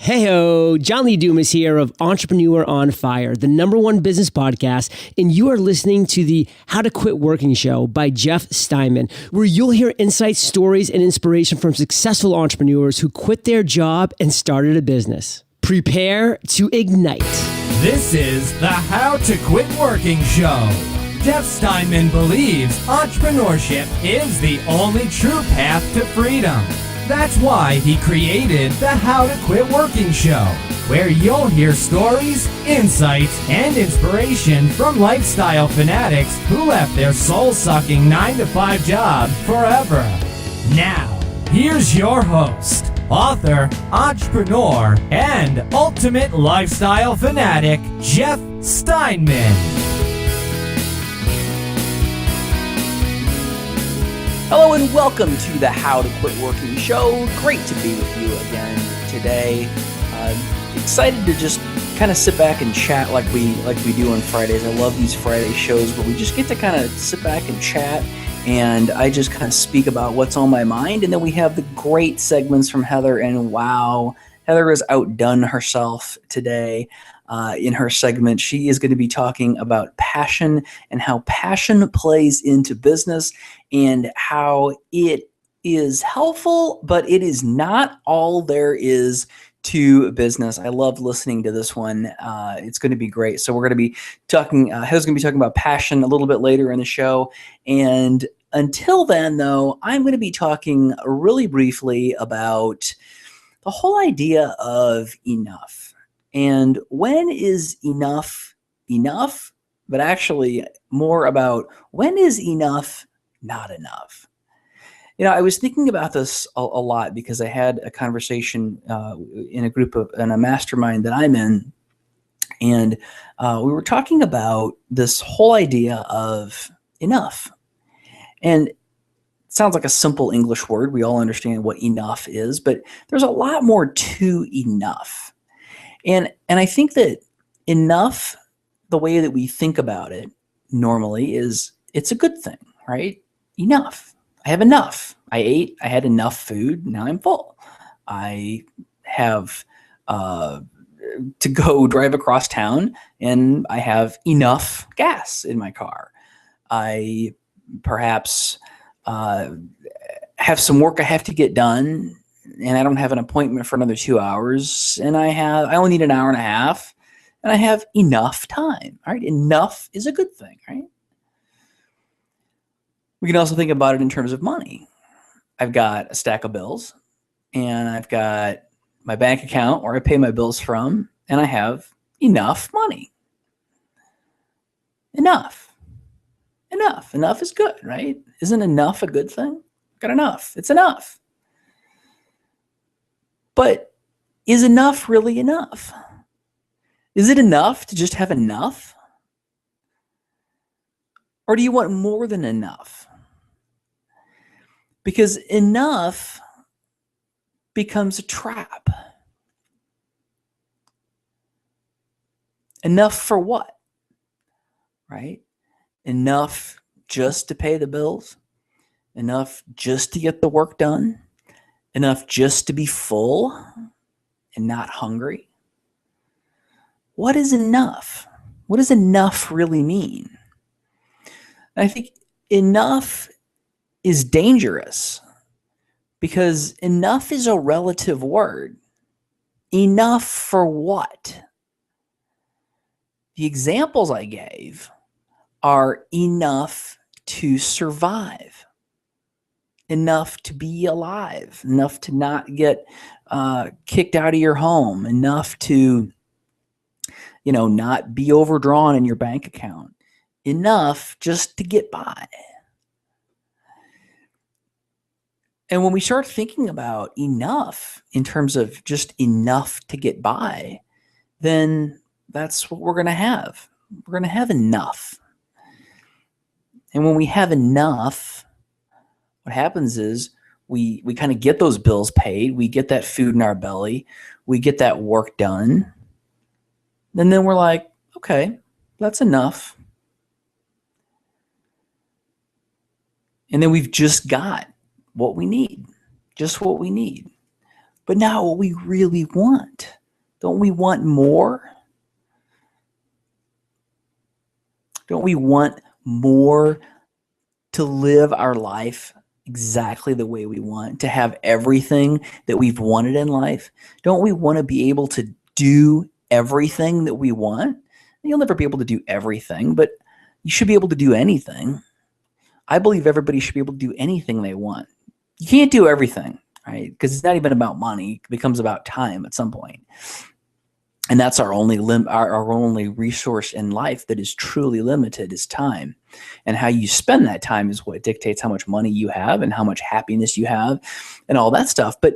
Heyo, John Lee Dumas here of Entrepreneur on Fire, the #1 business podcast, and you are listening to the How to Quit Working show by Jeff Steinman, where you'll hear insights, stories, and inspiration from successful entrepreneurs who quit their job and started a business. Prepare to ignite. This is the How to Quit Working show. Jeff Steinman believes entrepreneurship is the only true path to freedom. That's why he created the How to Quit Working show, where you'll hear stories, insights, and inspiration from lifestyle fanatics who left their soul-sucking 9-to-5 job forever. Now, here's your host, author, entrepreneur, and ultimate lifestyle fanatic, Jeff Steinman. Hello and welcome to the How to Quit Working show. Great to be with you again today. Excited to just kind of sit back and chat like we do on Fridays. I love these Friday shows where we just get to kind of sit back and chat, and I just kind of speak about what's on my mind. And then we have the great segments from Heather, and wow, Heather has outdone herself today. In her segment, she is going to be talking about passion and how passion plays into business and how it is helpful, but it is not all there is to business. I love listening to this one. It's going to be great. So we're going to be talking, Heather's going to be talking about passion a little bit later in the show. And until then, though, I'm going to be talking really briefly about the whole idea of enough. And when is enough enough, but actually more about when is enough not enough? You know, I was thinking about this a lot because I had a conversation in a mastermind that I'm in, and we were talking about this whole idea of enough. And it sounds like a simple English word. We all understand what enough is, but there's a lot more to enough. And I think that enough, the way that we think about it normally is it's a good thing, right? Enough. I have enough. I ate. I had enough food. Now I'm full. I have to go drive across town, and I have enough gas in my car. I perhaps have some work I have to get done, and I don't have an appointment for another 2 hours, and I only need an hour and a half, and I have enough time. All right, enough is a good thing, right? We can also think about it in terms of money. I've got a stack of bills, and I've got my bank account where I pay my bills from, and I have enough money. Enough is good, right? Isn't enough a good thing? I've got enough. It's enough. But is enough really enough? Is it enough to just have enough? Or do you want more than enough? Because enough becomes a trap. Enough for what? Right? Enough just to pay the bills? Enough just to get the work done? Enough just to be full and not hungry? What is enough? What does enough really mean? And I think enough is dangerous because enough is a relative word. Enough for what? The examples I gave are enough to survive, enough to be alive, enough to not get kicked out of your home, enough to, not be overdrawn in your bank account, enough just to get by. And when we start thinking about enough in terms of just enough to get by, then that's what we're going to have. We're going to have enough. And when we have enough, what happens is we kind of get those bills paid. We get that food in our belly. We get that work done. And then we're like, okay, that's enough. And then we've just got what we need, just what we need. But now what we really want Don't we want more? Don't we want more to live our life exactly the way we want, to have everything that we've wanted in life? Don't we want to be able to do everything that we want? You'll never be able to do everything, but you should be able to do anything. I believe everybody should be able to do anything they want. You can't do everything, right? Because it's not even about money. It becomes about time at some point. And that's our only our only resource in life that is truly limited is time. And how you spend that time is what dictates how much money you have and how much happiness you have and all that stuff. But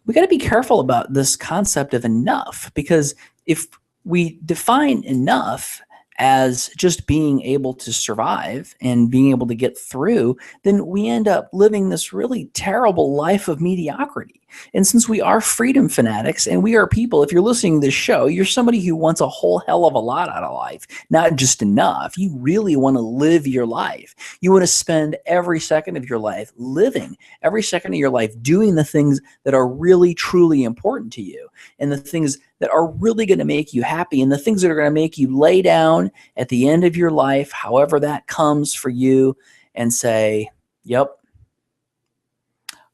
we got to be careful about this concept of enough, because if we define enough as just being able to survive and being able to get through, then we end up living this really terrible life of mediocrity. And since we are freedom fanatics and we are people, if you're listening to this show, you're somebody who wants a whole hell of a lot out of life, not just enough. You really want to live your life. You want to spend every second of your life living, every second of your life doing the things that are really, truly important to you, and the things that are really going to make you happy, and the things that are going to make you lay down at the end of your life, however that comes for you, and say, yep,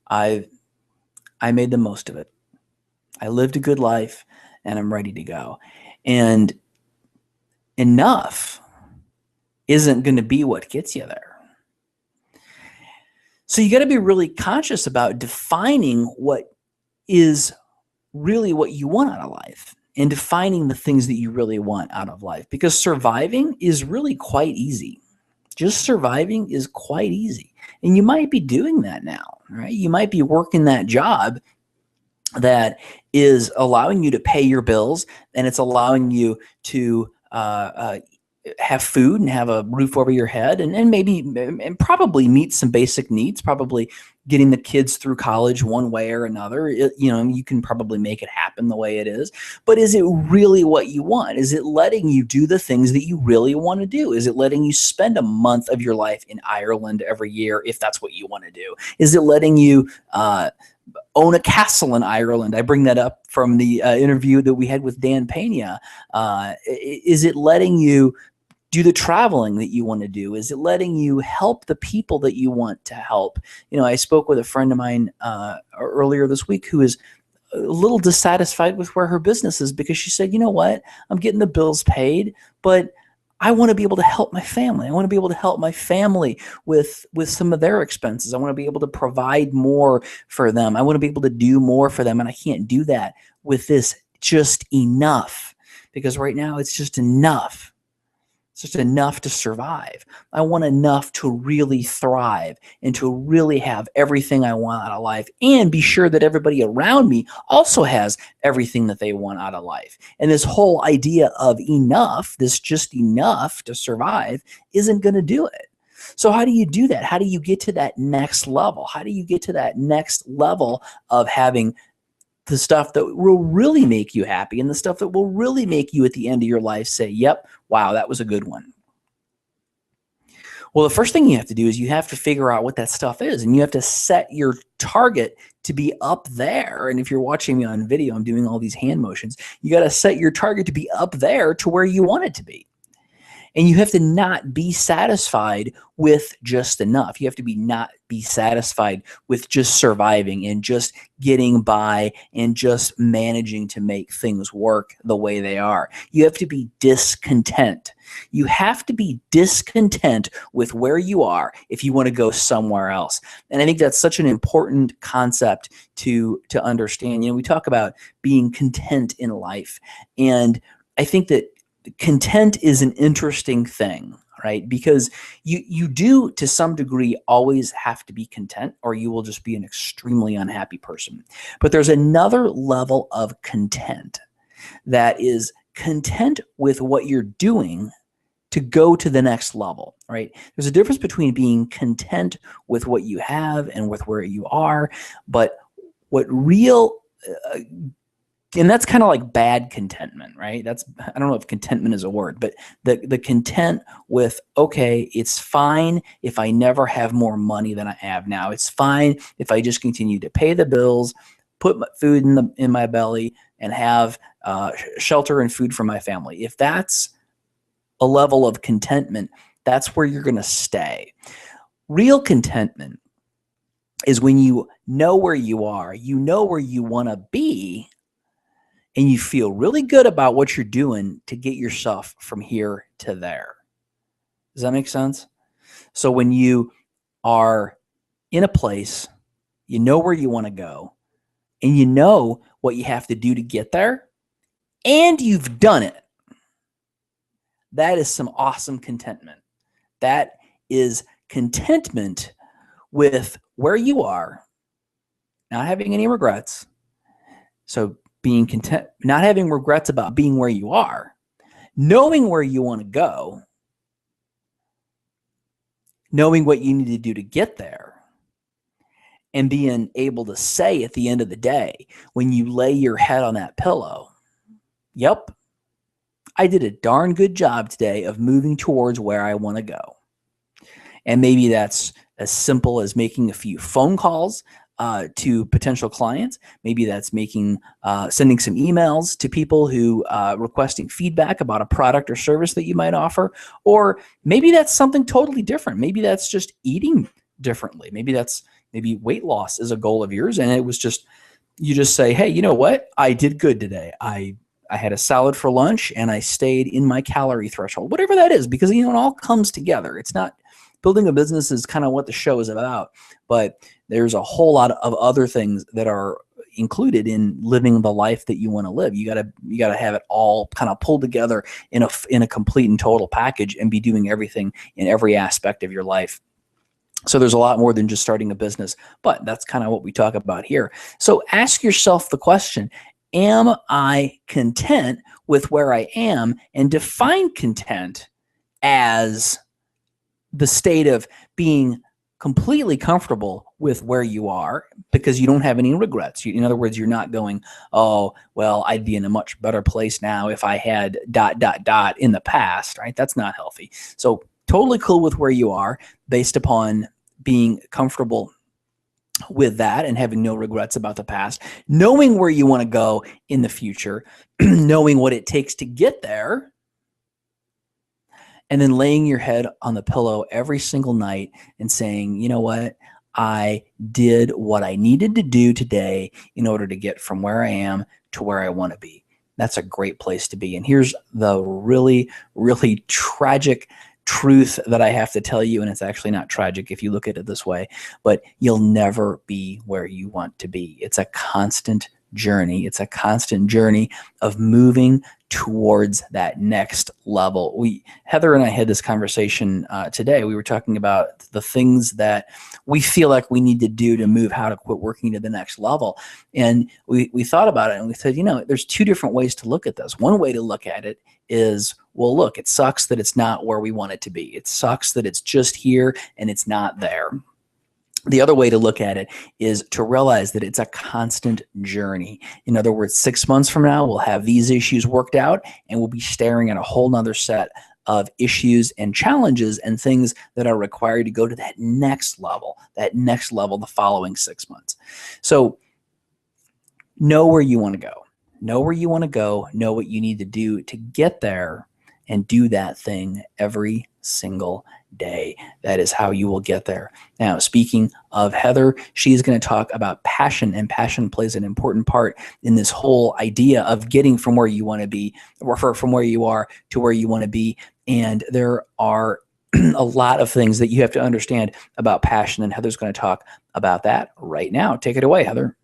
I made the most of it. I lived a good life and I'm ready to go. And enough isn't going to be what gets you there. So you got to be really conscious about defining what is really what you want out of life and defining the things that you really want out of life, because surviving is really quite easy. Just surviving is quite easy. And you might be doing that now, right? You might be working that job that is allowing you to pay your bills, and it's allowing you to have food and have a roof over your head, and maybe and probably meet some basic needs, probably getting the kids through college one way or another. You can probably make it happen the way it is. But is it really what you want? Is it letting you do the things that you really want to do? Is it letting you spend a month of your life in Ireland every year if that's what you want to do? Is it letting you own a castle in Ireland? I bring that up from the interview that we had with Dan Pena. Is it letting you do the traveling that you want to do? Is it letting you help the people that you want to help? I spoke with a friend of mine earlier this week who is a little dissatisfied with where her business is, because she said, you know what, I'm getting the bills paid, but I want to be able to help my family. I want to be able to help my family with some of their expenses. I want to be able to provide more for them. I want to be able to do more for them. And I can't do that with this just enough, because right now it's just enough. It's just enough to survive. I want enough to really thrive and to really have everything I want out of life, and be sure that everybody around me also has everything that they want out of life. And this whole idea of enough, this just enough to survive, isn't going to do it. So how do you do that? How do you get to that next level? How do you get to that next level of having the stuff that will really make you happy, and the stuff that will really make you at the end of your life say, yep, wow, that was a good one? Well, the first thing you have to do is you have to figure out what that stuff is, and you have to set your target to be up there. And if you're watching me on video, I'm doing all these hand motions. You got to set your target to be up there to where you want it to be. And you have to not be satisfied with just enough. You have to not be satisfied with just surviving and just getting by and just managing to make things work the way they are. You have to be discontent. You have to be discontent with where you are if you want to go somewhere else. And I think that's such an important concept to understand. We talk about being content in life. And I think that content is an interesting thing, right? Because you do, to some degree, always have to be content, or you will just be an extremely unhappy person. But there's another level of content that is content with what you're doing to go to the next level, right? There's a difference between being content with what you have and with where you are, but what real and that's kind of like bad contentment, right? I don't know if contentment is a word, but the content with, okay, it's fine if I never have more money than I have now. It's fine if I just continue to pay the bills, put food in my belly, and have shelter and food for my family. If that's a level of contentment, that's where you're going to stay. Real contentment is when you know where you are, you know where you want to be, and you feel really good about what you're doing to get yourself from here to there. Does that make sense? So when you are in a place, you know where you want to go, and you know what you have to do to get there, and you've done it, that is some awesome contentment. That is contentment with where you are, not having any regrets. So being content, not having regrets about being where you are, knowing where you want to go, knowing what you need to do to get there, and being able to say at the end of the day, when you lay your head on that pillow, yep, I did a darn good job today of moving towards where I want to go. And maybe that's as simple as making a few phone calls to potential clients. Maybe that's sending some emails to people who requesting feedback about a product or service that you might offer. Or maybe that's something totally different. Maybe that's just eating differently. Maybe weight loss is a goal of yours, and it was just, you just say, hey, you know what? I did good today. I had a salad for lunch and I stayed in my calorie threshold, whatever that is, because it all comes together. It's not, building a business is kind of what the show is about, but there's a whole lot of other things that are included in living the life that you want to live. You gotta have it all kind of pulled together in a complete and total package, and be doing everything in every aspect of your life. So there's a lot more than just starting a business, but that's kind of what we talk about here. So ask yourself the question, am I content with where I am? And define content as the state of being completely comfortable with where you are because you don't have any regrets. In other words, you're not going, oh, well, I'd be in a much better place now if I had ... in the past, right? That's not healthy. So totally cool with where you are based upon being comfortable with that and having no regrets about the past, knowing where you want to go in the future, knowing what it takes to get there, and then laying your head on the pillow every single night and saying, you know what? I did what I needed to do today in order to get from where I am to where I want to be. That's a great place to be. And here's the really, really tragic truth that I have to tell you, and it's actually not tragic if you look at it this way, but you'll never be where you want to be. It's a constant journey. It's a constant journey of moving towards that next level. Heather and I had this conversation today. We were talking about the things that we feel like we need to do to move How to Quit Working to the next level. And we thought about it and we said, there's two different ways to look at this. One way to look at it is, well, look, it sucks that it's not where we want it to be. It sucks that it's just here and it's not there. The other way to look at it is to realize that it's a constant journey. In other words, 6 months from now, we'll have these issues worked out and we'll be staring at a whole nother set of issues and challenges and things that are required to go to that next level the following 6 months. So know where you want to go. Know where you want to go. Know what you need to do to get there, and do that thing every single day. That is how you will get there. Now, speaking of Heather, she's going to talk about passion, and passion plays an important part in this whole idea of getting from where you want to be, or from where you are to where you want to be. And there are a lot of things that you have to understand about passion, and Heather's going to talk about that right now. Take it away, Heather.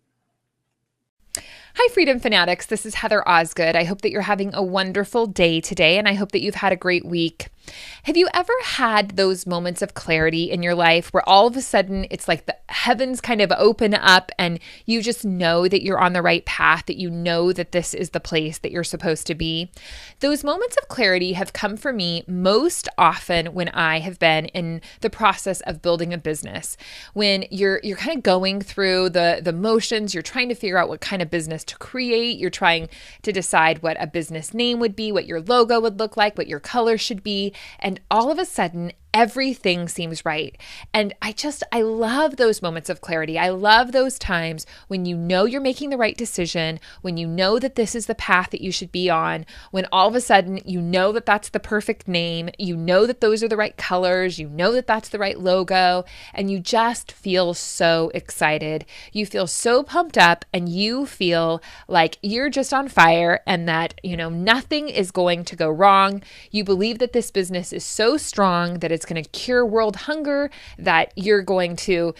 Hi, Freedom Fanatics. This is Heather Osgood. I hope that you're having a wonderful day today, and I hope that you've had a great week. Have you ever had those moments of clarity in your life where all of a sudden it's like the heavens kind of open up and you just know that you're on the right path, that you know that this is the place that you're supposed to be? Those moments of clarity have come for me most often when I have been in the process of building a business. When you're kind of going through the motions, you're trying to figure out what kind of business to create, you're trying to decide what a business name would be, what your logo would look like, what your color should be. And all of a sudden, everything seems right. And I love those moments of clarity. I love those times when you know you're making the right decision, when you know that this is the path that you should be on, when all of a sudden you know that that's the perfect name, you know that those are the right colors, you know that that's the right logo, and you just feel so excited. You feel so pumped up, and you feel like you're just on fire, and that, nothing is going to go wrong. You believe that this business is so strong that it's going to cure world hunger, that you're going to,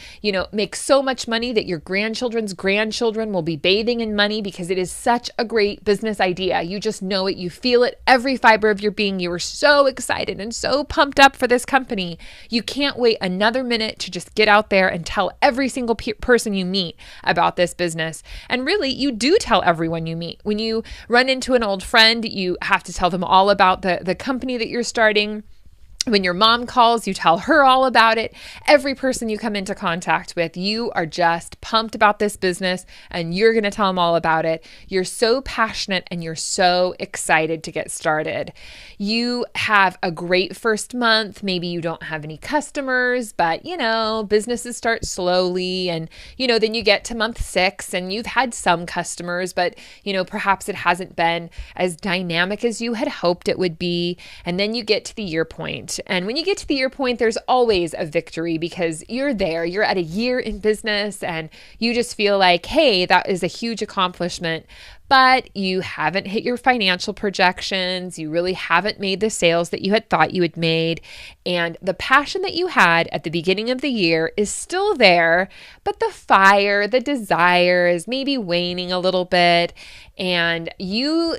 make so much money that your grandchildren's grandchildren will be bathing in money, because it is such a great business idea. You just know it. You feel it every fiber of your being. You are so excited and so pumped up for this company. You can't wait another minute to just get out there and tell every single person you meet about this business. And really, you do tell everyone you meet. When you run into an old friend, you have to tell them all about the company that you're starting. When your mom calls, you tell her all about it. Every person you come into contact with, you are just pumped about this business, and you're going to tell them all about it. You're so passionate, and you're so excited to get started. You have a great first month. Maybe you don't have any customers, but businesses start slowly, and then you get to month 6 and you've had some customers, but perhaps it hasn't been as dynamic as you had hoped it would be. And then you get to the year point. And when you get to the year point, there's always a victory, because you're there, you're at a year in business, and you just feel like, hey, that is a huge accomplishment. But you haven't hit your financial projections. You really haven't made the sales that you had thought you had made. And the passion that you had at the beginning of the year is still there, but the fire, the desire is maybe waning a little bit. And you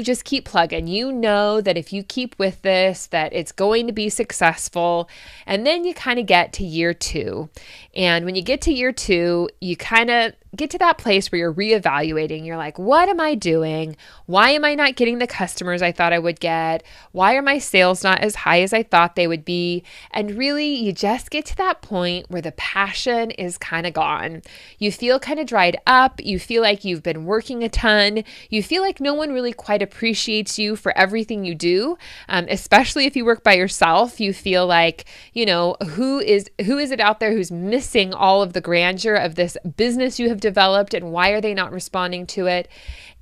just keep plugging. You know that if you keep with this, that it's going to be successful. And then you kind of get to year 2. And when you get to year 2, you kind of get to that place where you're reevaluating. You're like, what am I doing? Why am I not getting the customers I thought I would get? Why are my sales not as high as I thought they would be? And really, you just get to that point where the passion is kind of gone. You feel kind of dried up. You feel like you've been working a ton. You feel like no one really quite appreciates you for everything you do, especially if you work by yourself. You feel like, who is it out there who's missing all of the grandeur of this business you have developed, and why are they not responding to it?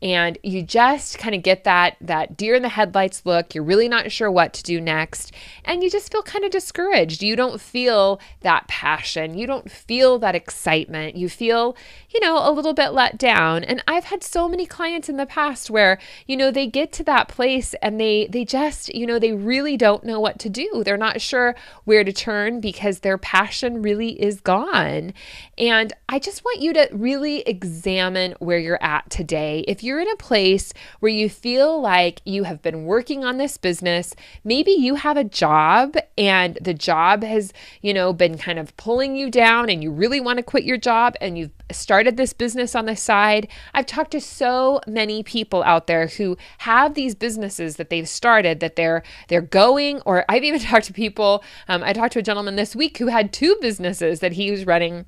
And you just kind of get that deer in the headlights look. You're really not sure what to do next. And you just feel kind of discouraged. You don't feel that passion. You don't feel that excitement. You feel, a little bit let down. And I've had so many clients in the past where, they get to that place and they just, they really don't know what to do. They're not sure where to turn, because their passion really is gone. And I just want you to really examine where you're at today. If you're in a place where you feel like you have been working on this business, maybe you have a job and the job has, been kind of pulling you down, and you really want to quit your job, and you've started this business on the side. I've talked to so many people out there who have these businesses that they've started, that they're going, or I've even talked to people, I talked to a gentleman this week who had 2 businesses that he was running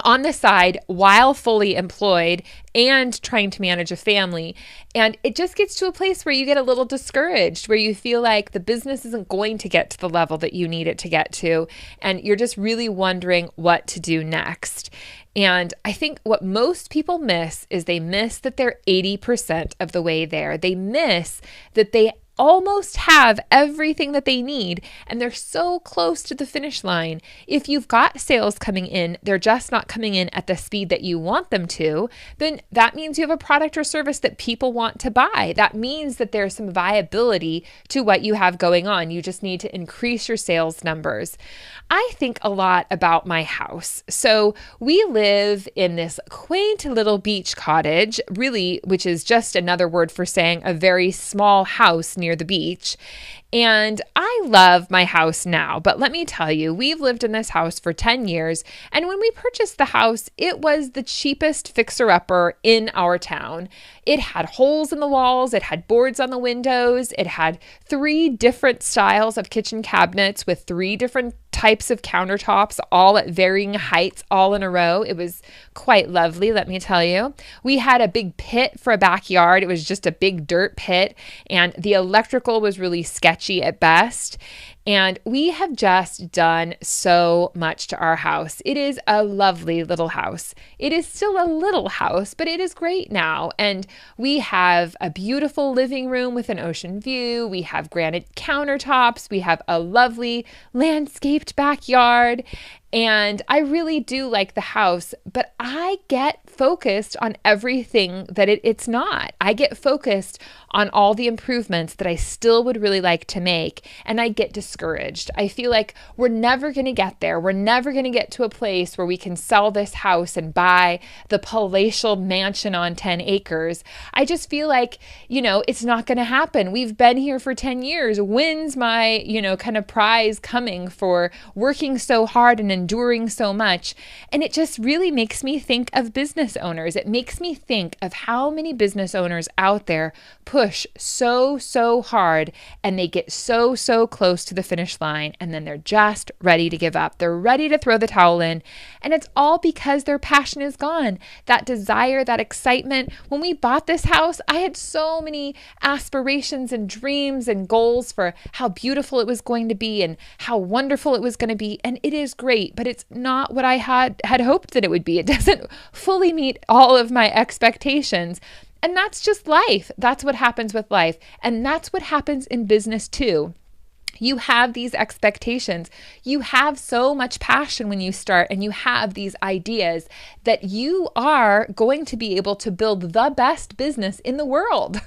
on the side while fully employed and trying to manage a family. And it just gets to a place where you get a little discouraged, where you feel like the business isn't going to get to the level that you need it to get to. And you're just really wondering what to do next. And I think what most people miss is they miss that they're 80% of the way there. They miss that they almost have everything that they need, and they're so close to the finish line. If you've got sales coming in, they're just not coming in at the speed that you want them to, then that means you have a product or service that people want to buy. That means that there's some viability to what you have going on. You just need to increase your sales numbers. I think a lot about my house. So we live in this quaint little beach cottage, really, which is just another word for saying a very small house near the beach. And I love my house now, but let me tell you, we've lived in this house for 10 years. And when we purchased the house, it was the cheapest fixer-upper in our town. It had holes in the walls. It had boards on the windows. It had 3 different styles of kitchen cabinets with 3 different types of countertops, all at varying heights, all in a row. It was quite lovely, let me tell you. We had a big pit for a backyard. It was just a big dirt pit, and the electrical was really sketchy at best. And we have just done so much to our house. It is a lovely little house. It is still a little house, but it is great now. And we have a beautiful living room with an ocean view. We have granite countertops. We have a lovely landscaped backyard. And I really do like the house, but I get focused on everything that it's not. I get focused on all the improvements that I still would really like to make, and I get discouraged. I feel like we're never going to get there. We're never going to get to a place where we can sell this house and buy the palatial mansion on 10 acres. I just feel like, it's not going to happen. We've been here for 10 years. When's my, kind of prize coming for working so hard and enduring so much? And it just really makes me think of business owners. It makes me think of how many business owners out there push so hard and they get so close to the finish line, and then they're just ready to give up. They're ready to throw the towel in, and it's all because their passion is gone. That desire, that excitement. When we bought this house, I had so many aspirations and dreams and goals for how beautiful it was going to be and how wonderful it was going to be, and it is great, but it's not what I had hoped that it would be. It doesn't fully meet all of my expectations. And that's just life. That's what happens with life. And that's what happens in business too. You have these expectations. You have so much passion when you start, and you have these ideas that you are going to be able to build the best business in the world.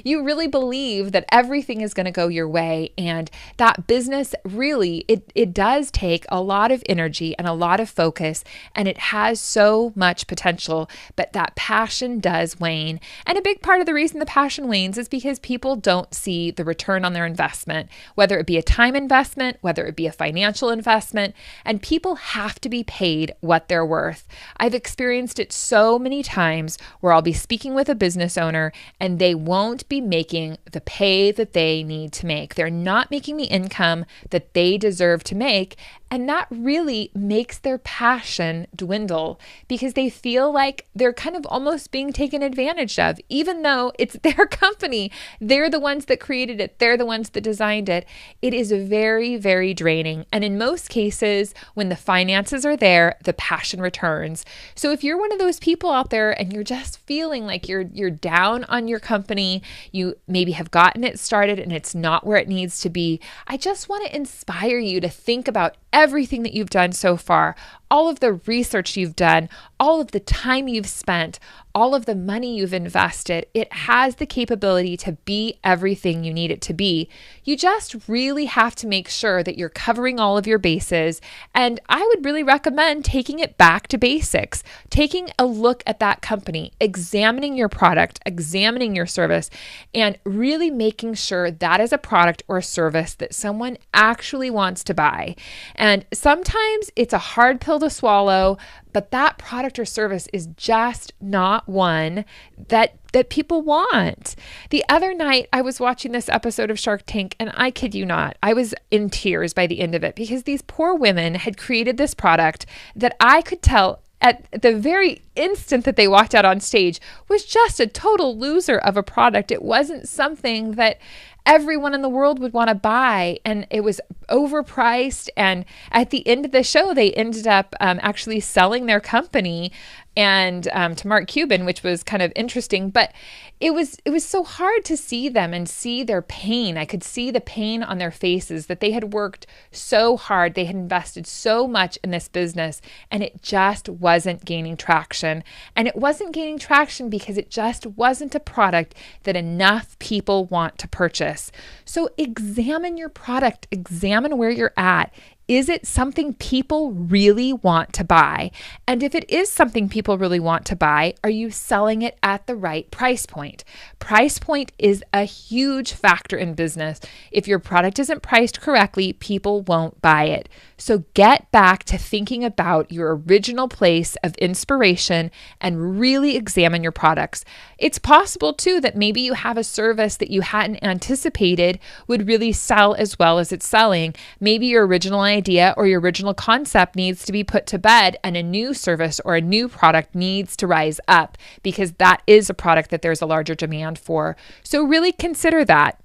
You really believe that everything is going to go your way, and that business really, it does take a lot of energy and a lot of focus, and it has so much potential, but that passion does wane. And a big part of the reason the passion wanes is because people don't see the return on their investment, whether it be a time investment, whether it be a financial investment, and people have to be paid what they're worth. I've experienced it so many times where I'll be speaking with a business owner and they won't be making the pay that they need to make. They're not making the income that they deserve to make. And that really makes their passion dwindle because they feel like they're kind of almost being taken advantage of, even though it's their company. They're the ones that created it. They're the ones that designed it. It is very, very draining. And in most cases, when the finances are there, the passion returns. So if you're one of those people out there and you're just feeling like you're down on your company, you maybe have gotten it started and it's not where it needs to be, I just want to inspire you to think about everything that you've done so far, all of the research you've done, all of the time you've spent, all of the money you've invested. It has the capability to be everything you need it to be. You just really have to make sure that you're covering all of your bases. And I would really recommend taking it back to basics, taking a look at that company, examining your product, examining your service, and really making sure that is a product or a service that someone actually wants to buy. And sometimes it's a hard pill to swallow, but that product or service is just not one that people want. The other night, I was watching this episode of Shark Tank, and I kid you not, I was in tears by the end of it because these poor women had created this product that I could tell at the very instant that they walked out on stage was just a total loser of a product. It wasn't something that everyone in the world would want to buy, and it was overpriced. And at the end of the show, they ended up actually selling their company and to Mark Cuban, which was kind of interesting. But it was so hard to see them and see their pain. I could see the pain on their faces that they had worked so hard. They had invested so much in this business, and it just wasn't gaining traction. And it wasn't gaining traction because it just wasn't a product that enough people want to purchase. So examine your product, examine where you're at. Is it something people really want to buy? And if it is something people really want to buy, are you selling it at the right price point? Price point is a huge factor in business. If your product isn't priced correctly, people won't buy it. So get back to thinking about your original place of inspiration and really examine your products. It's possible too that maybe you have a service that you hadn't anticipated would really sell as well as it's selling. Maybe your original idea or your original concept needs to be put to bed and a new service or a new product needs to rise up because that is a product that there's a larger demand for. So really consider that.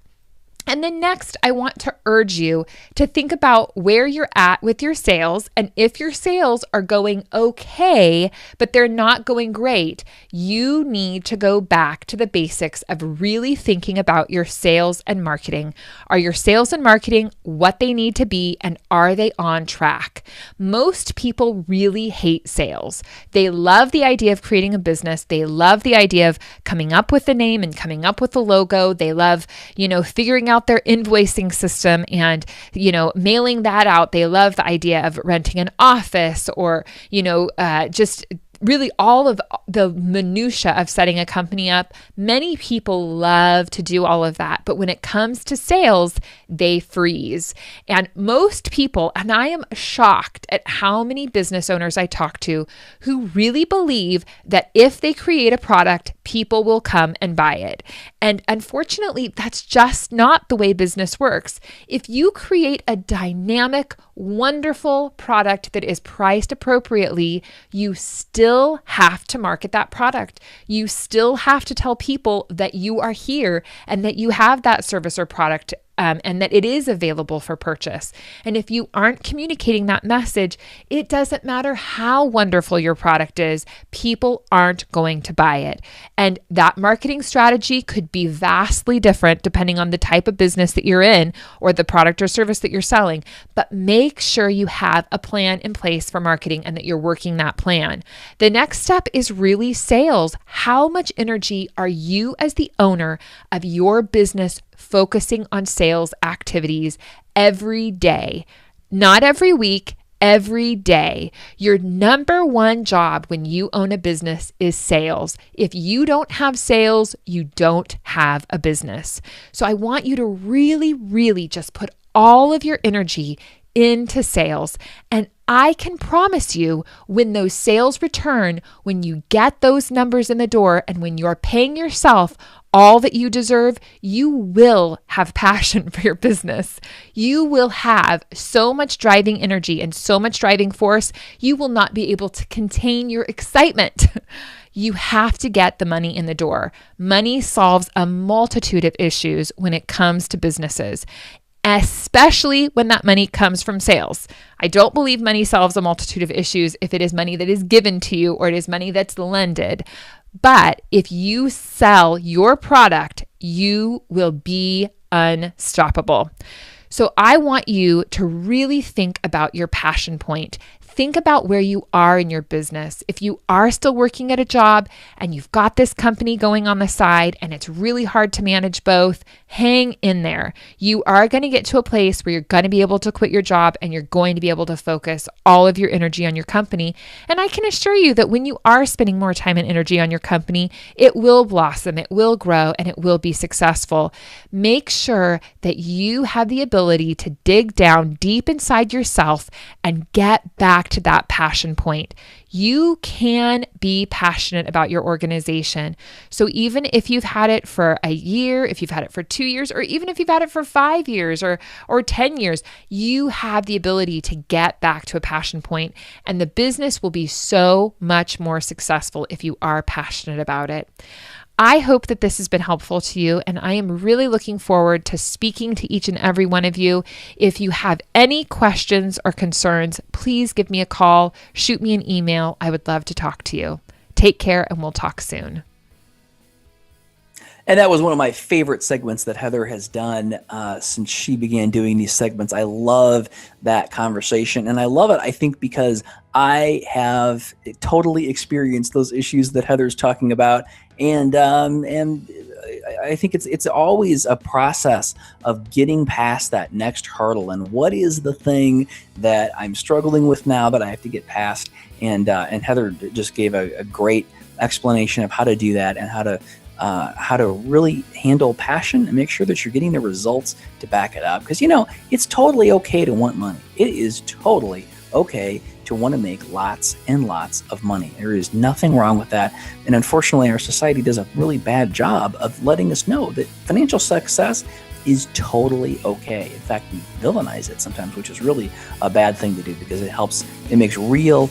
And then next, I want to urge you to think about where you're at with your sales. And if your sales are going okay, but they're not going great, you need to go back to the basics of really thinking about your sales and marketing. Are your sales and marketing what they need to be, and are they on track? Most people really hate sales. They love the idea of creating a business. They love the idea of coming up with the name and coming up with the logo. They love, figuring out their invoicing system and, mailing that out. They love the idea of renting an office or, just really all of the minutia of setting a company up. Many people love to do all of that, but when it comes to sales, they freeze. And most people, and I am shocked at how many business owners I talk to who really believe that if they create a product, people will come and buy it. And unfortunately, that's just not the way business works. If you create a dynamic, wonderful product that is priced appropriately, you still have to market that product. You still have to tell people that you are here and that you have that service or product and that it is available for purchase. And if you aren't communicating that message, it doesn't matter how wonderful your product is, people aren't going to buy it. And that marketing strategy could be vastly different depending on the type of business that you're in or the product or service that you're selling. But make sure you have a plan in place for marketing and that you're working that plan. The next step is really sales. How much energy are you as the owner of your business focusing on sales activities every day? Not every week, every day. Your number one job when you own a business is sales. If you don't have sales, you don't have a business. So I want you to really, really just put all of your energy into sales. And I can promise you, when those sales return, when you get those numbers in the door, and when you're paying yourself all that you deserve, you will have passion for your business. You will have so much driving energy and so much driving force, you will not be able to contain your excitement. You have to get the money in the door. Money solves a multitude of issues when it comes to businesses, especially when that money comes from sales. I don't believe money solves a multitude of issues if it is money that is given to you or it is money that's lended. But if you sell your product, you will be unstoppable. So I want you to really think about your passion point. Think about where you are in your business. If you are still working at a job and you've got this company going on the side and it's really hard to manage both, hang in there. You are going to get to a place where you're going to be able to quit your job and you're going to be able to focus all of your energy on your company. And I can assure you that when you are spending more time and energy on your company, it will blossom, it will grow, and it will be successful. Make sure that you have the ability to dig down deep inside yourself and get back to that passion point. You can be passionate about your organization. So even if you've had it for a year, if you've had it for 2 years, or even if you've had it for 5 years or 10 years, you have the ability to get back to a passion point, and the business will be so much more successful if you are passionate about it. I hope that this has been helpful to you, and I am really looking forward to speaking to each and every one of you. If you have any questions or concerns, please give me a call, shoot me an email. I would love to talk to you. Take care, and we'll talk soon. And that was one of my favorite segments that Heather has done since she began doing these segments. I love that conversation, and I love it, I think, because I have totally experienced those issues that Heather's talking about, and I think it's always a process of getting past that next hurdle. And what is the thing that I'm struggling with now that I have to get past? And Heather just gave a great explanation of how to do that and how to really handle passion and make sure that you're getting the results to back it up. Because, it's totally okay to want money. It is totally okay to want to make lots and lots of money. There is nothing wrong with that. And unfortunately, our society does a really bad job of letting us know that financial success is totally okay. In fact, we villainize it sometimes, which is really a bad thing to do because it makes real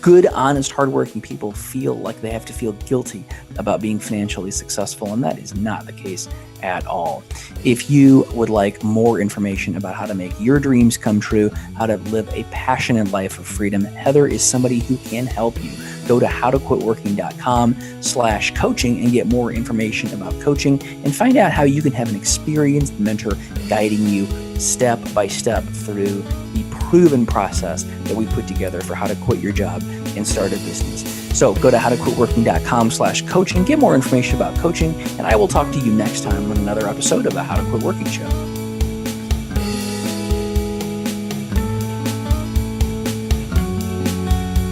Good, honest, hardworking people feel like they have to feel guilty about being financially successful, and that is not the case at all. If you would like more information about how to make your dreams come true, how to live a passionate life of freedom, Heather is somebody who can help you. Go to howtoquitworking.com/coaching and get more information about coaching and find out how you can have an experienced mentor guiding you step by step through the proven process that we put together for how to quit your job and start a business. So go to howtoquitworking.com/coaching, get more information about coaching, and I will talk to you next time on another episode of the How to Quit Working Show.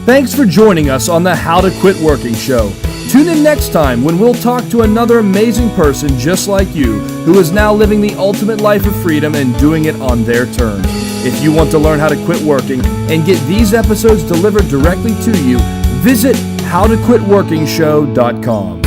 Thanks for joining us on the How to Quit Working Show. Tune in next time when we'll talk to another amazing person just like you who is now living the ultimate life of freedom and doing it on their terms. If you want to learn how to quit working and get these episodes delivered directly to you, visit howtoquitworkingshow.com.